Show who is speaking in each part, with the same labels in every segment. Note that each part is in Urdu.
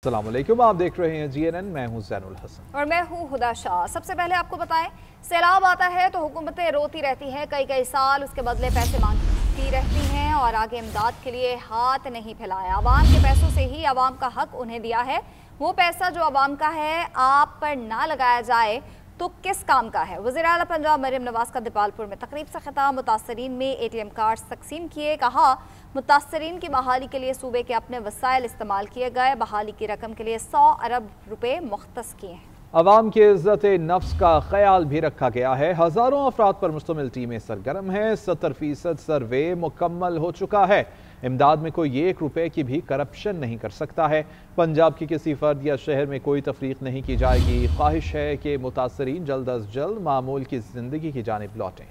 Speaker 1: السلام علیکم، آپ دیکھ رہے ہیں GNN، میں ہوں زین الحسن
Speaker 2: اور میں ہوں ہدا شاہ۔ سب سے پہلے آپ کو بتائیں، سیلاب آتا ہے تو حکومتیں روتی رہتی ہیں، کئی سال اس کے بدلے پیسے مانگتی رہتی ہیں اور آگے امداد کے لیے ہاتھ نہیں پھیلایا۔ عوام کے پیسوں سے ہی عوام کا حق انہیں دیا ہے، وہ پیسہ جو عوام کا ہے آپ پر نہ لگایا جائے تو کس کام کا ہے؟ وزیر اعلیٰ پنجاب مریم نواز کا دیپالپور میں تقریب سے خطاب، متاثرین میں ATM کارڈز تقسیم کیے، کہا متاثرین کی بحالی کے لیے صوبے کے اپنے وسائل استعمال کیے گئے، بحالی کی رقم کے لیے 100 ارب روپے مختص کیے ہیں۔
Speaker 1: عوام کے عزت نفس کا خیال بھی رکھا گیا ہے، ہزاروں افراد پر مشتمل ٹیمیں سرگرم ہیں، 70% سروے مکمل ہو چکا ہے۔ امداد میں کوئی 1 روپے کی بھی کرپشن نہیں کر سکتا ہے۔ پنجاب کی کسی فرد یا شہر میں کوئی تفریق نہیں کی جائے گی۔ خواہش ہے کہ متاثرین جلد از جلد معمول کی زندگی کی جانب لوٹیں۔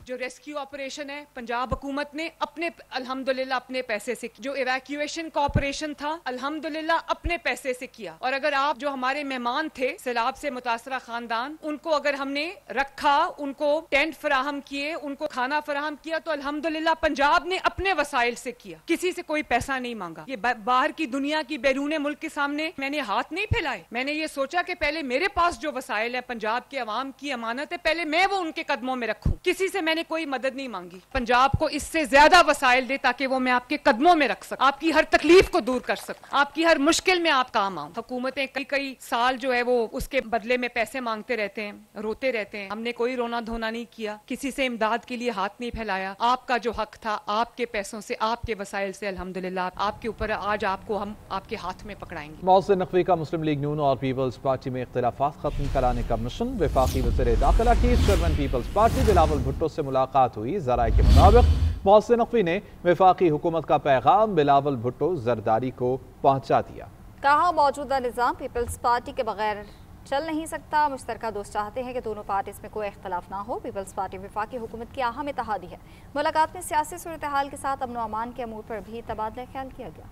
Speaker 3: جو ریسکیو آپریشن ہے پنجاب حکومت نے الحمدللہ اپنے پیسے سے، جو ایویکیویشن کا آپریشن تھا الحمدللہ اپنے پیسے سے کیا، اور اگر آپ جو ہمارے مہمان تھے سیلاب سے متاثرہ خاندان، ان کو اگر ہم نے رکھا، ان کو ٹینٹ فراہم کیے، ان کو کھانا فراہم کیا، تو الحمدللہ پنجاب نے اپنے وسائل سے کیا، کسی سے کوئی پیسہ نہیں مانگا۔ یہ باہر کی دنیا کی بیرون ملک کے سامنے میں نے ہاتھ نہیں پھیلائے، میں نے یہ سوچا کہ پہلے میرے پاس جو وسائل ہے پنجاب کے عوام کی امانت ہے، پہلے میں وہ ان کے قدموں میں رکھوں، کسی سے میں نے کوئی مدد نہیں مانگی۔ پنجاب کو اس سے زیادہ وسائل دے تاکہ وہ میں آپ کے قدموں میں رکھ سکوں، آپ کی ہر تکلیف کو دور کر سکوں، آپ کی ہر مشکل میں آپ کام آؤں۔ حکومتیں کئی سال جو ہے وہ اس کے بدلے میں پیسے مانگتے رہتے ہیں، روتے رہتے ہیں، ہم نے کوئی رونا دھونا نہیں کیا، کسی سے امداد کے لیے ہاتھ نہیں پھیلایا۔ آپ کا جو حق تھا آپ کے پیسوں سے، آپ کے وسائل سے الحمدللہ آپ کے اوپر آج آپ کو ہم آپ کے ہاتھ میں پکڑائیں گے۔
Speaker 1: محسن نقوی کا مسلم لیگ نون اور پیپلز پارٹی میں اختلافات ختم کرانے کا مشن، وفاقی وزیر داخلہ کی chairman Peoples Party Bilawal Bhutto سے ملاقات ہوئی۔ ذرائع کے مطابق محسن نقوی نے وفاقی حکومت کا پیغام بلاول بھٹو زرداری کو پہنچا دیا۔
Speaker 2: کہا موجودہ نظام پیپلز پارٹی کے بغیر چل نہیں سکتا، مشترکہ دوست چاہتے ہیں کہ دونوں پارٹیز میں کوئی اختلاف نہ ہو۔ پیپلز پارٹی وفاقی حکومت کی اہم اتحادی ہے۔ ملاقات میں سیاسی صورتحال کے ساتھ امن و امان کے امور پر بھی تبادلہ خیال کیا گیا۔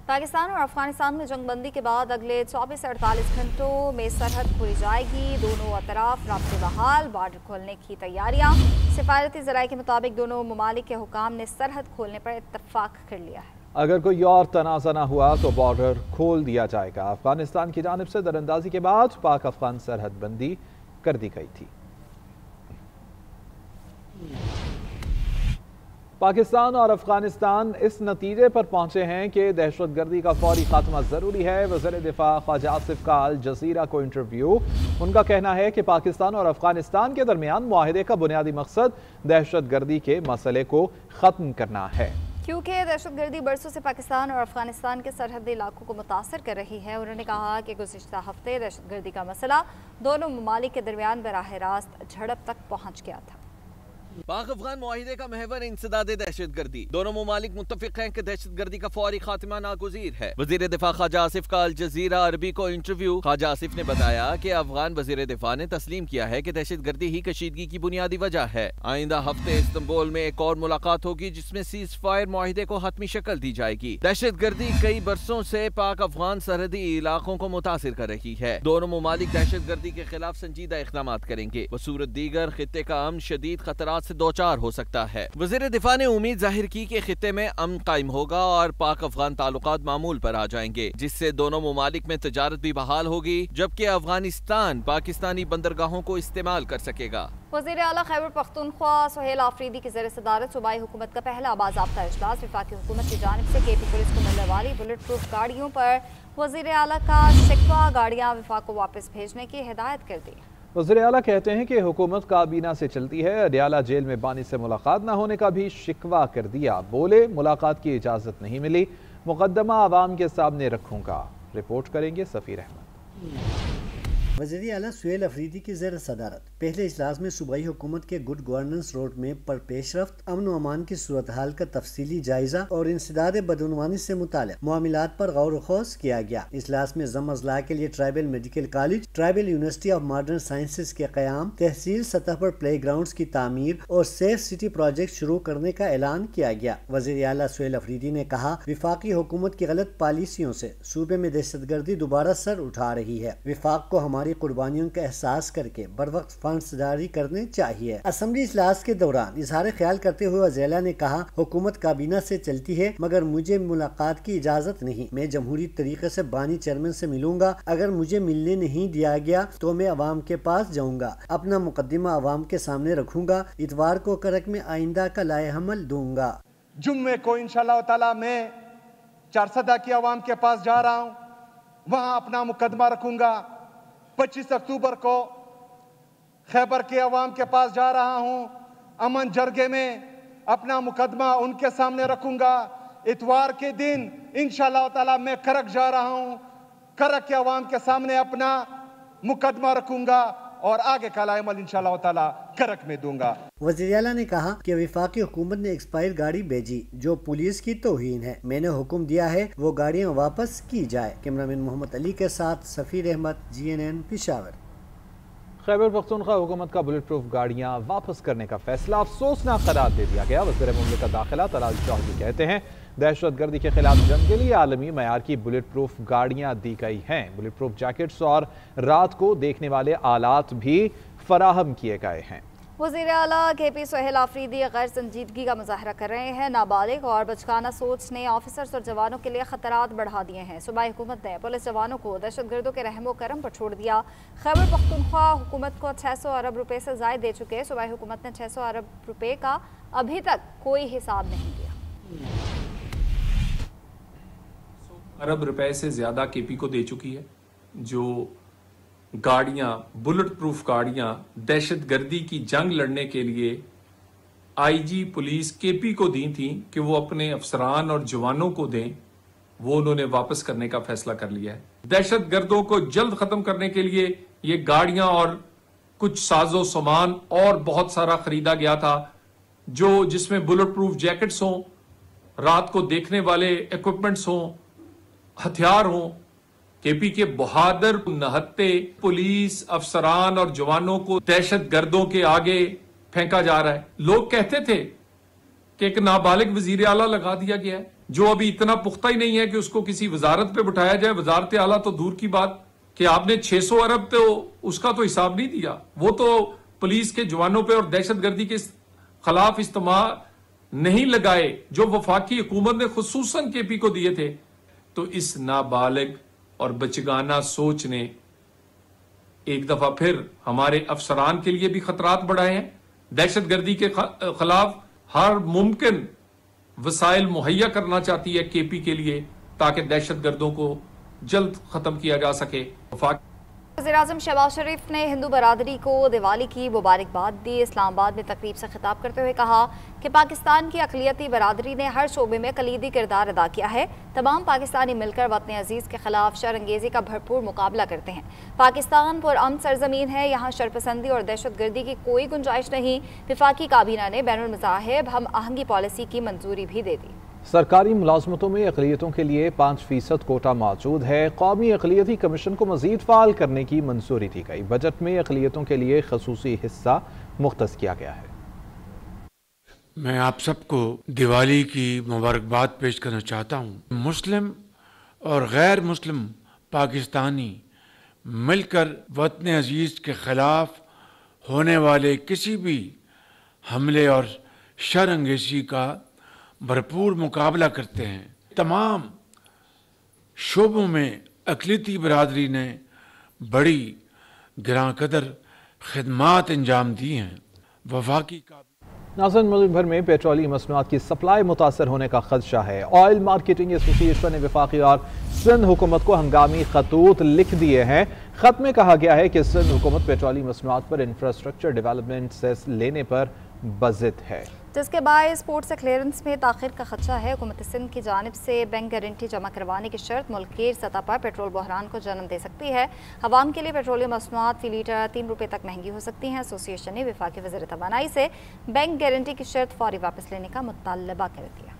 Speaker 2: پاکستان اور افغانستان میں جنگ بندی کے بعد اگلے 24 سے 48 گھنٹوں میں سرحد کھولی جائے گی، دونوں اطراف رابطے بحال، بارڈر کھولنے کی تیاریاں۔ سفارتی ذرائع کے مطابق دونوں ممالک کے حکام نے سرحد کھولنے پر اتفاق کر لیا ہے۔
Speaker 1: اگر کوئی اور تنازع نہ ہوا تو بارڈر کھول دیا جائے گا۔ افغانستان کی جانب سے دراندازی کے بعد پاک افغان سرحد بندی کر دی گئی تھی۔ پاکستان اور افغانستان اس نتیجے پر پہنچے ہیں کہ دہشت گردی کا فوری خاتمہ ضروری ہے۔ وزیر دفاع خواجہ آصف کا الجزیرہ کو انٹرویو، ان کا کہنا ہے کہ پاکستان اور افغانستان کے درمیان معاہدے کا بنیادی مقصد دہشت گردی کے مسئلے کو ختم کرنا ہے۔
Speaker 2: کیونکہ دہشت گردی برسوں سے پاکستان اور افغانستان کے سرحدی علاقوں کو متاثر کر رہی ہے، انہوں نے کہا کہ گزشتہ ہفتے دہشت گردی کا مسئلہ دونوں ممالک کے درمیان براہ راست جھڑپ تک پہنچ گیا تھا۔
Speaker 4: پاک افغان معاہدے کا محور انسداد دہشت گردی، دونوں ممالک متفق ہیں کہ دہشت گردی کا فوری خاتمہ ناگزیر ہے۔ وزیر دفاع خواجہ آصف کا الجزیرہ عربی کو انٹرویو، خواجہ آصف نے بتایا کہ افغان وزیر دفاع نے تسلیم کیا ہے کہ دہشت گردی ہی کشیدگی کی بنیادی وجہ ہے۔ آئندہ ہفتے استنبول میں ایک اور ملاقات ہوگی جس میں سیز فائر معاہدے کو حتمی شکل دی جائے گی۔ دہشت گردی کئی برسوں سے پاک افغان سرحدی علاقوں کو متاثر کر رہی ہے، دونوں ممالک دہشت گردی کے خلاف سنجیدہ اقدامات کریں گے، بصورت دیگر خطے کا امن شدید خطرات سے دوچار ہو سکتا ہے۔ وزیر دفاع نے امید ظاہر کی کہ خطے میں امن قائم ہوگا اور پاک افغان تعلقات معمول پر آ جائیں گے، جس سے دونوں ممالک میں تجارت بھی بحال ہوگی، جبکہ افغانستان پاکستانی بندرگاہوں کو استعمال کر سکے گا۔
Speaker 2: وزیر اعلیٰ خیبر پختونخوا سہیل آفریدی کی زیر صدارت صوبائی حکومت کا پہلا باضابطہ اجلاس، وفاقی حکومت کی جانب سے KP پولیس کو ملنے والی بلٹ پروف گاڑیوں پر وزیر اعلیٰ کا شکوہ، گاڑیاں وفاق کو واپس بھیجنے کی ہدایت کر دی۔
Speaker 1: وزیر اعلیٰ کہتے ہیں کہ حکومت کابینہ سے چلتی ہے، اڈیالہ جیل میں بانی سے ملاقات نہ ہونے کا بھی شکوہ کر دیا، بولے ملاقات کی اجازت نہیں ملی، مقدمہ عوام کے سامنے رکھوں گا۔ رپورٹ کریں گے سفیر احمد۔
Speaker 5: وزیر اعلیٰ سہیل آفریدی کی زیر صدارت پہلے اجلاس میں صوبائی حکومت کے گڈ گورننس روڈ میپ پر پیش رفت، امن و امان کی صورتحال کا تفصیلی جائزہ اور انسداد بدعنوانی سے متعلق معاملات پر غور و خوض کیا گیا۔ اجلاس میں ضم اضلاع کے لیے tribal medical college, tribal university of modern sciences کے قیام، تحصیل سطح پر پلے گراؤنڈز کی تعمیر اور سیف سٹی پروجیکٹ شروع کرنے کا اعلان کیا گیا۔ وزیر اعلیٰ سہیل آفریدی نے کہا، وفاقی حکومت کی غلط پالیسیوں سے صوبے میں دہشت گردی دوبارہ سر اٹھا رہی ہے، وفاق کو ہماری ہماری قربانیوں کا احساس کر کے بر وقت فنڈز جاری کرنے چاہیے۔ اسمبلی اجلاس کے دوران اظہار خیال کرتے ہوئے وزیر اعلیٰ نے کہا، حکومت کابینہ سے چلتی ہے مگر مجھے ملاقات کی اجازت نہیں۔ میں جمہوری طریقے سے بانی چیئرمین سے ملوں گا، اگر مجھے ملنے نہیں دیا گیا تو میں عوام کے پاس جاؤں گا، اپنا مقدمہ عوام کے سامنے رکھوں گا، اتوار کو کرک میں آئندہ کا لائحہ عمل دوں گا۔
Speaker 6: جمعے کو انشاءاللہ تعالی میں چارسدہ کی عوام کے پاس جا رہا ہوں، وہاں اپنا مقدمہ رکھوں گا۔ 25 اکتوبر کو خیبر کے عوام کے پاس جا رہا ہوں، امن جرگے میں اپنا مقدمہ ان کے سامنے رکھوں گا۔ اتوار کے دن انشاءاللہ تعالی میں کرک جا رہا ہوں، کرک کے عوام کے سامنے اپنا مقدمہ رکھوں گا اور آگے کا لائحہ عمل انشاءاللہ تعالی کرک میں دوں گا۔
Speaker 5: وزیر اعلیٰ نے کہا کہ وفاقی حکومت نے ایکسپائر گاڑی بھیجی جو پولیس کی توہین ہے، میں نے حکم دیا ہے وہ گاڑیاں واپس کی جائے۔ کیمرامین محمد علی کے ساتھ سفیر احمد، GNN پشاور۔
Speaker 1: خیبر پختونخوا حکومت کا بلٹ پروف گاڑیاں واپس کرنے کا فیصلہ افسوسناک قرار دے دیا گیا۔ وزیر مملکت داخلہ طلال چودھری کہتے ہیں دہشت گردی کے خلاف جنگ کے لیے عالمی معیار کی بلٹ پروف گاڑیاں دی گئی ہیں۔ بلٹ پروف جیکٹس اور رات کو دیکھنے والے آلات بھی فراہم کیے گئے ہیں۔
Speaker 2: وزیر اعلیٰ KP سہیل آفریدی غیر سنجیدگی کا مظاہرہ کر رہے ہیں۔ نابالغ اور بچگانہ سوچ نے آفیسرز اور جوانوں کے لیے خطرات بڑھا دیے ہیں۔ صوبائی حکومت نے پولیس جوانوں کو دہشت گردوں کے رحم و کرم پر چھوڑ دیا۔ خیبر پختونخوا حکومت کو 600 ارب روپے سے زائد دے چکے۔ صوبائی حکومت نے 600 ارب روپے کا ابھی تک کوئی حساب نہیں دیا۔
Speaker 7: ارب روپے سے زیادہ KP کو دے چکی ہے۔ جو گاڑیاں، بلٹ پروف گاڑیاں دہشت گردی کی جنگ لڑنے کے لیے IG پولیس KP کو دی تھیں کہ وہ اپنے افسران اور جوانوں کو دیں، وہ انہوں نے واپس کرنے کا فیصلہ کر لیا ہے۔ دہشت گردوں کو جلد ختم کرنے کے لیے یہ گاڑیاں اور کچھ ساز و سامان اور بہت سارا خریدا گیا تھا، جس میں بلٹ پروف جیکٹس ہوں، رات کو دیکھنے والے ایکوپمنٹس ہوں، ہتھیار ہوں۔ KP کے بہادر نہتے پولیس افسران اور جوانوں کو دہشت گردوں کے آگے پھینکا جا رہا ہے۔ لوگ کہتے تھے کہ ایک نابالغ وزیر اعلیٰ لگا دیا گیا ہے جو ابھی اتنا پختہ ہی نہیں ہے کہ اس کو کسی وزارت پہ بٹھایا جائے۔ وزارت اعلیٰ تو دور کی بات کہ آپ نے 600 ارب تو اس کا تو حساب نہیں دیا، وہ تو پولیس کے جوانوں پہ اور دہشت گردی کے خلاف استعمال نہیں لگائے جو وفاقی حکومت نے خصوصاً KP کو دیے تھے۔ تو اس نابالغ اور بچگانہ سوچ نے ایک دفعہ پھر ہمارے افسران کے لیے بھی خطرات بڑھائے ہیں۔ دہشت گردی کے خلاف ہر ممکن وسائل مہیا کرنا چاہتی ہے KP کے لیے تاکہ دہشت گردوں کو جلد ختم کیا جا سکے۔
Speaker 2: وزیراعظم شہباز شریف نے ہندو برادری کو دیوالی کی مبارکباد دی۔ اسلام آباد میں تقریب سے خطاب کرتے ہوئے کہا کہ پاکستان کی اقلیتی برادری نے ہر شعبے میں کلیدی کردار ادا کیا ہے۔ تمام پاکستانی مل کر وطن عزیز کے خلاف شر انگیزی کا بھرپور مقابلہ کرتے ہیں۔ پاکستان پرامن سرزمین ہے، یہاں شرپسندی اور دہشت گردی کی کوئی گنجائش نہیں۔ وفاقی کابینہ نے بین المذاہب ہم آہنگی پالیسی کی منظوری بھی دے دی۔
Speaker 1: سرکاری ملازمتوں میں اقلیتوں کے لیے 5% کوٹا موجود ہے۔ قومی اقلیتی کمیشن کو مزید فعال کرنے کی منظوری دی گئی۔ بجٹ میں اقلیتوں کے لیے خصوصی حصہ مختص کیا گیا ہے۔
Speaker 8: میں آپ سب کو دیوالی کی مبارکباد پیش کرنا چاہتا ہوں۔ مسلم اور غیر مسلم پاکستانی مل کر وطن عزیز کے خلاف ہونے والے کسی بھی حملے اور شر انگیزی کا بھرپور مقابلہ کرتے ہیں۔ تمام شعبوں میں اقلیتی برادری نے بڑی گراں قدر خدمات انجام دی ہیں۔ وفاقی
Speaker 1: ناظرین، ملک بھر میں پیٹرولیم مصنوعات کی سپلائی متاثر ہونے کا خدشہ ہے۔ آئل مارکیٹنگ ایسوسی ایشن نے وفاقی اور سندھ حکومت کو ہنگامی خطوط لکھ دیے ہیں۔ خط میں کہا گیا ہے کہ سندھ حکومت پیٹرولیم مصنوعات پر انفراسٹرکچر ڈیولپمنٹ سیس لینے پر بضد ہے،
Speaker 2: جس کے باعث پورٹ سے کلیئرنس میں تاخیر کا خدشہ ہے۔ حکومت سندھ کی جانب سے بینک گارنٹی جمع کروانے کی شرط ملک کی سطح پر پیٹرول بحران کو جنم دے سکتی ہے۔ عوام کے لیے پیٹرولیم مصنوعات فی لیٹر 3 روپے تک مہنگی ہو سکتی ہیں۔ ایسوسی ایشن نے وفاقی وزیر توانائی سے بینک گارنٹی کی شرط فوری واپس لینے کا مطالبہ کر دیا۔